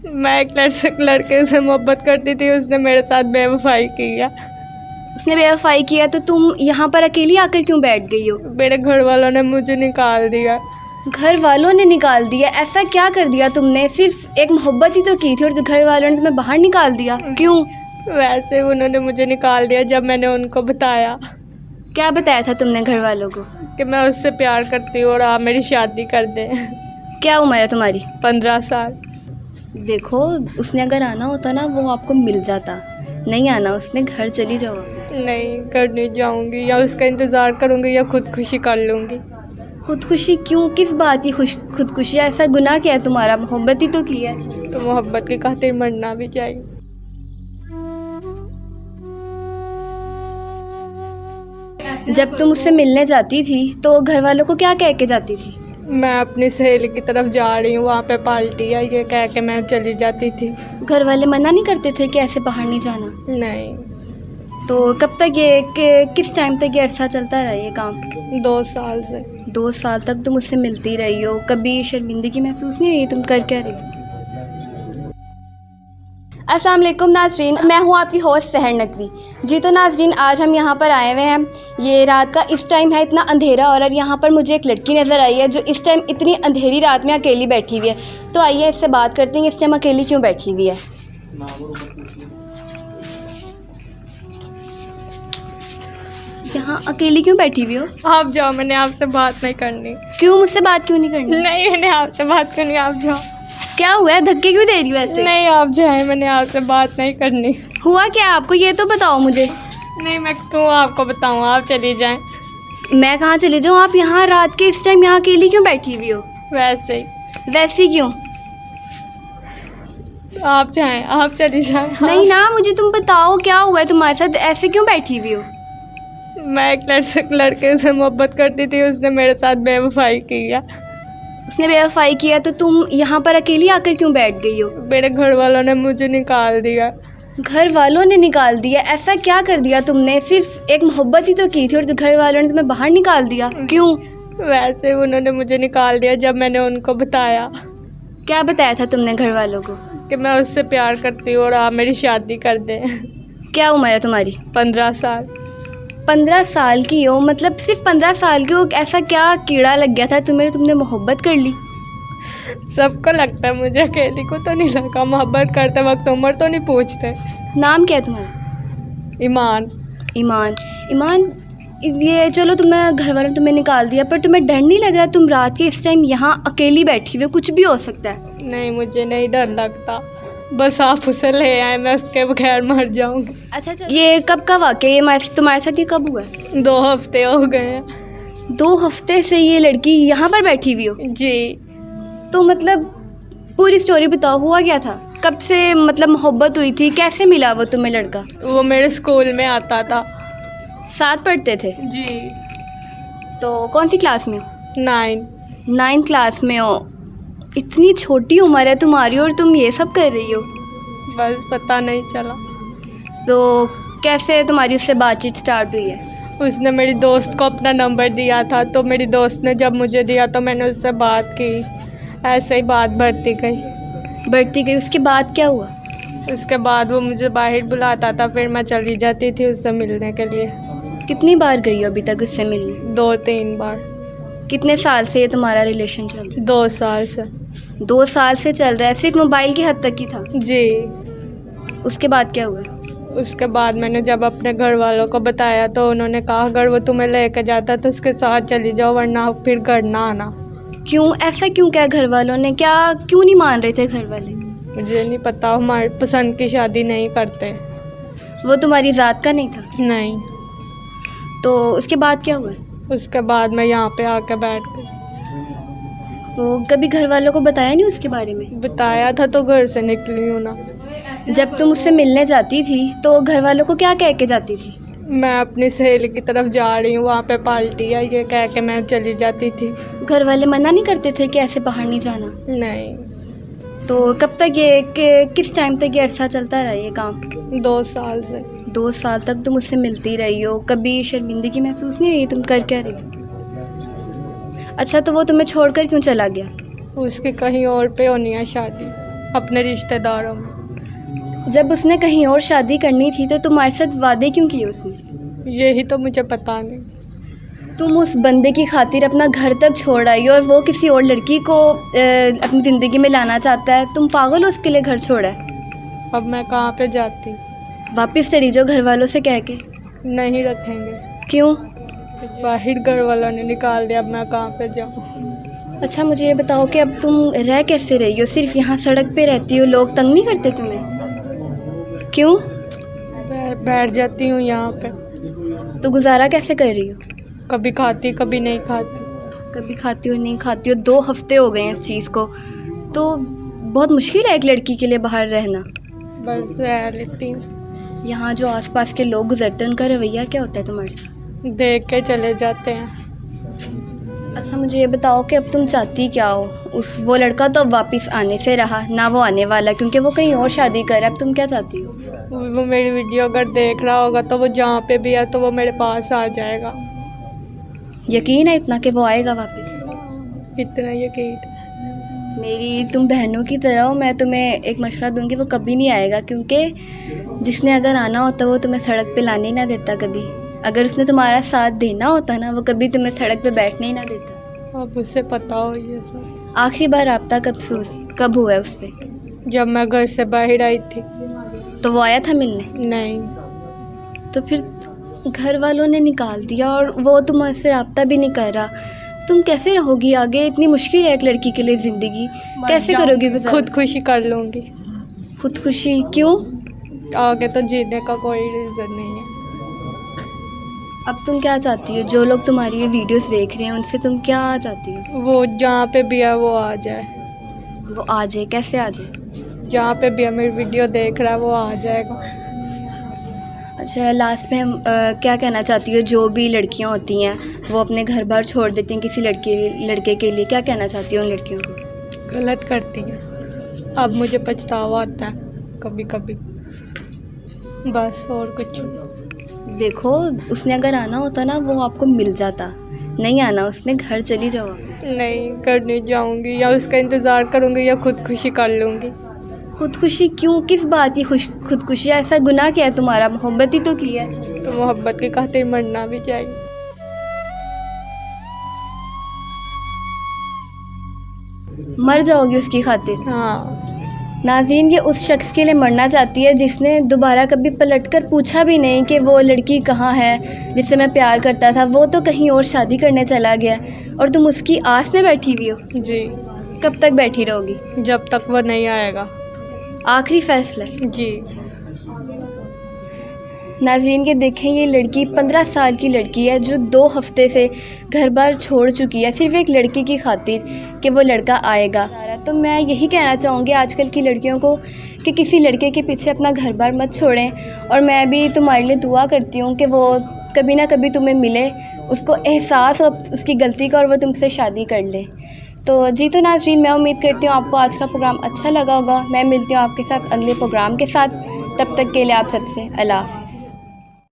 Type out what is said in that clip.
मैं एक लड़के से मोहब्बत करती थी, उसने मेरे साथ बेवफाई किया। उसने बेवफाई किया तो तुम यहाँ पर अकेली आकर क्यों बैठ गई हो? मेरे घर वालों ने मुझे निकाल दिया। घर वालों ने निकाल दिया? ऐसा क्या कर दिया तुमने? सिर्फ एक मोहब्बत ही तो की थी और घर वालों ने तुम्हें बाहर निकाल दिया, क्यों? वैसे उन्होंने मुझे निकाल दिया जब मैंने उनको बताया। क्या बताया था तुमने घर वालों को? कि मैं उससे प्यार करती हूँ और आप मेरी शादी कर दें। क्या उम्र है तुम्हारी? 15 साल। देखो, उसने अगर आना होता ना वो आपको मिल जाता, नहीं आना उसने, घर चली जाओ। नहीं, घर नहीं जाऊंगी, या उसका इंतज़ार करूंगी या खुदकुशी कर लूंगी। खुदकुशी क्यों? किस बात की खुदकुशी? ऐसा गुनाह क्या है तुम्हारा? मोहब्बत ही तो की है। तो मोहब्बत की खातिर मरना भी चाहिए। जब तुम उससे मिलने जाती थी तो घर वालों को क्या कह के जाती थी? मैं अपनी सहेली की तरफ जा रही हूँ, वहाँ पे पार्टी है, ये कह के मैं चली जाती थी। घर वाले मना नहीं करते थे कि ऐसे बाहर नहीं जाना? नहीं। तो कब तक किस टाइम तक ये अरसा चलता रहा ये काम? 2 साल से। 2 साल तक तुम उससे मिलती रही हो, कभी शर्मिंदगी महसूस नहीं हुई? तुम कर क्या रही हो? अस्सलाम वालेकुम नाज़रीन, मैं हूँ आपकी होस्ट सहर नकवी जी। तो नाज़रीन, आज हम यहाँ पर आए हुए हैं। ये रात का इस टाइम है, इतना अंधेरा और यहाँ पर मुझे एक लड़की नज़र आई है जो इस टाइम इतनी अंधेरी रात में अकेली बैठी हुई है। तो आइए इससे बात करते हैं, इस टाइम अकेली क्यों बैठी हुई है। यहाँ अकेली क्यों बैठी हुई हो? आप जाओ, मैंने आपसे बात नहीं करनी। क्यों? मुझसे बात क्यों नहीं करनी? नहीं, मैंने आपसे बात करनी, आप जाओ। क्या हुआ है? धक्के क्यों दे रही हो ऐसे? नहीं, आप जाए, मैंने आपसे बात नहीं करनी। हुआ क्या आपको, ये तो बताओ मुझे। नहीं, मैं क्यों आपको बताऊँ, आप चली जाएं। मैं कहाँ चले जाऊँ? आप यहाँ रात के इस टाइम यहाँ अकेली क्यों बैठी हुई हो? वैसे ही। वैसे क्यों? आप जाएं, आप चली जाएं। नहीं ना, मुझे तुम बताओ क्या हुआ है तुम्हारे साथ, ऐसे क्यों बैठी हुई हो? मैं एक लड़के से मोहब्बत करती थी, उसने मेरे साथ बेवफाई किया। उसने बेवफाई किया तो तुम यहाँ पर अकेली आकर क्यों बैठ गई हो? मेरे घर वालों ने मुझे निकाल दिया। घर वालों ने निकाल दिया? ऐसा क्या कर दिया तुमने? सिर्फ एक मोहब्बत ही तो की थी और घर वालों ने तुम्हें बाहर निकाल दिया, क्यों? वैसे उन्होंने मुझे निकाल दिया जब मैंने उनको बताया। क्या बताया था तुमने घर वालों को? कि मैं उससे प्यार करती हूँ और आप मेरी शादी कर दें। क्या उम्र है तुम्हारी? 15 साल। 15 साल की हो? मतलब सिर्फ 15 साल की हो? ऐसा क्या कीड़ा लग गया था तुम्हें, तुमने मोहब्बत कर ली? सबको लगता है, मुझे अकेली को तो नहीं लगा। मोहब्बत करते वक्त उम्र तो नहीं पूछते। नाम क्या है तुम्हारा? ईमान। ईमान। ईमान, ये चलो तुम्हें घर वालों ने तुम्हें निकाल दिया, पर तुम्हें डर नहीं लग रहा? तुम रात के इस टाइम यहाँ अकेली बैठी हुई हो, कुछ भी हो सकता है। नहीं, मुझे नहीं डर लगता, बस आप उसे ले आए, मैं उसके बगैर मर जाऊंगी। अच्छा, ये कब का वाक़या है? तुम्हारे साथ ये कब हुआ है? 2 हफ्ते हो गए हैं। 2 हफ्ते से ये लड़की यहाँ पर बैठी हुई हो? जी। तो मतलब पूरी स्टोरी बताओ, हुआ क्या था? कब से मतलब मोहब्बत हुई थी? कैसे मिला वो तुम्हें लड़का? वो मेरे स्कूल में आता था। साथ पढ़ते थे? जी। तो कौन सी क्लास में हो? 9 क्लास में हो? इतनी छोटी उम्र है तुम्हारी और तुम ये सब कर रही हो? बस पता नहीं चला। तो कैसे तुम्हारी उससे बातचीत स्टार्ट हुई है? उसने मेरी दोस्त को अपना नंबर दिया था, तो मेरी दोस्त ने जब मुझे दिया तो मैंने उससे बात की। ऐसे ही बात बढ़ती गई। उसके बाद क्या हुआ? उसके बाद वो मुझे बाहर बुलाता था, फिर मैं चली जाती थी उससे मिलने के लिए। कितनी बार गई हो अभी तक उससे मिलने? 2-3 बार। कितने साल से ये तुम्हारा रिलेशन चल रहा है? 2 साल से। 2 साल से चल रहा है? सिर्फ मोबाइल की हद तक ही था? जी। उसके बाद क्या हुआ? उसके बाद मैंने जब अपने घर वालों को बताया तो उन्होंने कहा अगर वो तुम्हें लेकर जाता तो उसके साथ चली जाओ, वरना फिर घर ना आना। क्यों? ऐसा क्यों क्या घर वालों ने, क्या क्यों नहीं मान रहे थे घर वाले? मुझे नहीं पता, हमारी पसंद की शादी नहीं करते। वो तुम्हारी ज़ात का नहीं था? नहीं। तो उसके बाद क्या हुआ? उसके बाद मैं यहाँ पे आके बैठ गई। वो कभी घर वालों को बताया नहीं उसके बारे में? बताया था तो घर से निकली हूँ ना। जब तुम उससे मिलने जाती थी तो घर वालों को क्या कह के जाती थी? मैं अपनी सहेली की तरफ जा रही हूँ, वहाँ पे पार्टी है, ये कह के मैं चली जाती थी। घर वाले मना नहीं करते थे कि ऐसे बाहर नहीं जाना? नहीं। तो कब तक किस टाइम तक ये अरसा चलता रहा ये काम? 2 साल से। 2 साल तक तुम उससे मिलती रही हो, कभी शर्मिंदगी महसूस नहीं हुई? तुम कर क्या रही हो? अच्छा, तो वो तुम्हें छोड़कर क्यों चला गया? उसकी कहीं और पे होनी है शादी। अपने रिश्तेदारों में। जब उसने कहीं और शादी करनी थी तो तुम्हारे साथ वादे क्यों किए उसने? यही तो मुझे पता नहीं। तुम उस बंदे की खातिर अपना घर तक छोड़ आई और वो किसी और लड़की को अपनी ज़िंदगी में लाना चाहता है। तुम पागल हो उसके लिए घर छोड़ा है? अब मैं कहाँ पे जाती? वापस चली जाओ घर वालों से कह के। नहीं रखेंगे। क्यों? बाहर घर वालों ने निकाल दिया, अब मैं कहाँ पे जाऊँ? अच्छा मुझे ये बताओ कि अब तुम रह कैसे रही हो? सिर्फ यहाँ सड़क पे रहती हो, लोग तंग नहीं करते तुम्हें? क्यों? बैठ जाती हूँ यहाँ पे। तो गुजारा कैसे कर रही हो? कभी खाती कभी नहीं खाती। कभी खाती हो नहीं खाती हो, 2 हफ्ते हो गए हैं इस चीज़ को, तो बहुत मुश्किल है एक लड़की के लिए बाहर रहना। बस रह लेती हूँ। यहाँ जो आसपास के लोग गुजरते हैं उनका रवैया क्या होता है तुम्हारे साथ? देख के चले जाते हैं। अच्छा मुझे ये बताओ कि अब तुम चाहती क्या हो? वो लड़का तो अब वापस आने से रहा ना, वो आने वाला क्योंकि वो कहीं और शादी कर रहा है। अब तुम क्या चाहती हो? वो मेरी वीडियो अगर देख रहा होगा तो वो जहाँ पे भी है तो वो मेरे पास आ जाएगा। यकीन है इतना कि वो आएगा वापस? इतना यकीन। मेरी तुम बहनों की तरह हो, मैं तुम्हें एक मशवरा दूंगी, वो कभी नहीं आएगा क्योंकि जिसने अगर आना होता वो तुम्हें सड़क पे लाने ही ना देता कभी। अगर उसने तुम्हारा साथ देना होता ना वो कभी तुम्हें सड़क पे बैठने ही ना देता। अब उसे पता हो ये सब। आखिरी बार रब्ता कब हुआ है उससे? जब मैं घर से बाहर आई थी। तो वो आया था मिलने? नहीं। तो फिर घर वालों ने निकाल दिया और वो तुम्हारे रब्ता भी नहीं कर रहा, तुम कैसे रहोगी आगे? इतनी मुश्किल है एक लड़की के लिए ज़िंदगी, कैसे करोगी गुजारा? खुदकुशी कर लूँगी। खुदकुशी क्यों? आगे तो जीने का कोई रीज़न नहीं है। अब तुम क्या चाहती हो? जो लोग तुम्हारी ये वीडियोस देख रहे हैं उनसे तुम क्या चाहती हो? वो जहाँ पे भी है वो आ जाए। वो आ जाए? कैसे आ जाए? जहाँ पे भी है मेरी वीडियो देख रहा है वो आ जाएगा। अच्छा लास्ट में हम क्या कहना चाहती हो? जो भी लड़कियां होती हैं वो अपने घर बार छोड़ देती हैं किसी लड़के के लिए, क्या कहना चाहती हो उन लड़कियों को? गलत करती हैं। अब मुझे पछतावा आता है कभी कभी, बस और कुछ नहीं। देखो उसने अगर आना होता ना वो आपको मिल जाता, नहीं आना उसने, घर चली जाओ। नहीं करने जाऊंगी, या उसका इंतज़ार करूंगी या खुदकुशी कर लूँगी। खुदकुशी क्यों? किस बात की खुदकुशी? ऐसा गुनाह क्या है तुम्हारा? मोहब्बत ही तो की है। तो मोहब्बत की खातिर मरना भी चाहिए। मर जाओगी उसकी खातिर? हाँ। नाज़रीन ये उस शख्स के लिए मरना चाहती है जिसने दोबारा कभी पलटकर पूछा भी नहीं कि वो लड़की कहाँ है जिससे मैं प्यार करता था, वो तो कहीं और शादी करने चला गया और तुम उसकी आस में बैठी हुई हो। जी। कब तक बैठी रहोगी? जब तक वो नहीं आएगा। आखिरी फैसला है? जी। नाज़रीन के देखें ये लड़की 15 साल की लड़की है जो 2 हफ्ते से घर बार छोड़ चुकी है सिर्फ़ एक लड़की की खातिर कि वो लड़का आएगा। तो मैं यही कहना चाहूँगी आजकल की लड़कियों को कि किसी लड़के के पीछे अपना घर बार मत छोड़ें, और मैं भी तुम्हारे लिए दुआ करती हूँ कि वो कभी ना कभी तुम्हें मिले, उसको एहसास हो उसकी गलती का और वो तुमसे शादी कर ले। तो जी तो नाज़रीन मैं उम्मीद करती हूँ आपको आज का प्रोग्राम अच्छा लगा होगा। मैं मिलती हूँ आपके साथ अगले प्रोग्राम के साथ, तब तक के लिए आप सबसे अल्लाह हाफ़िज़।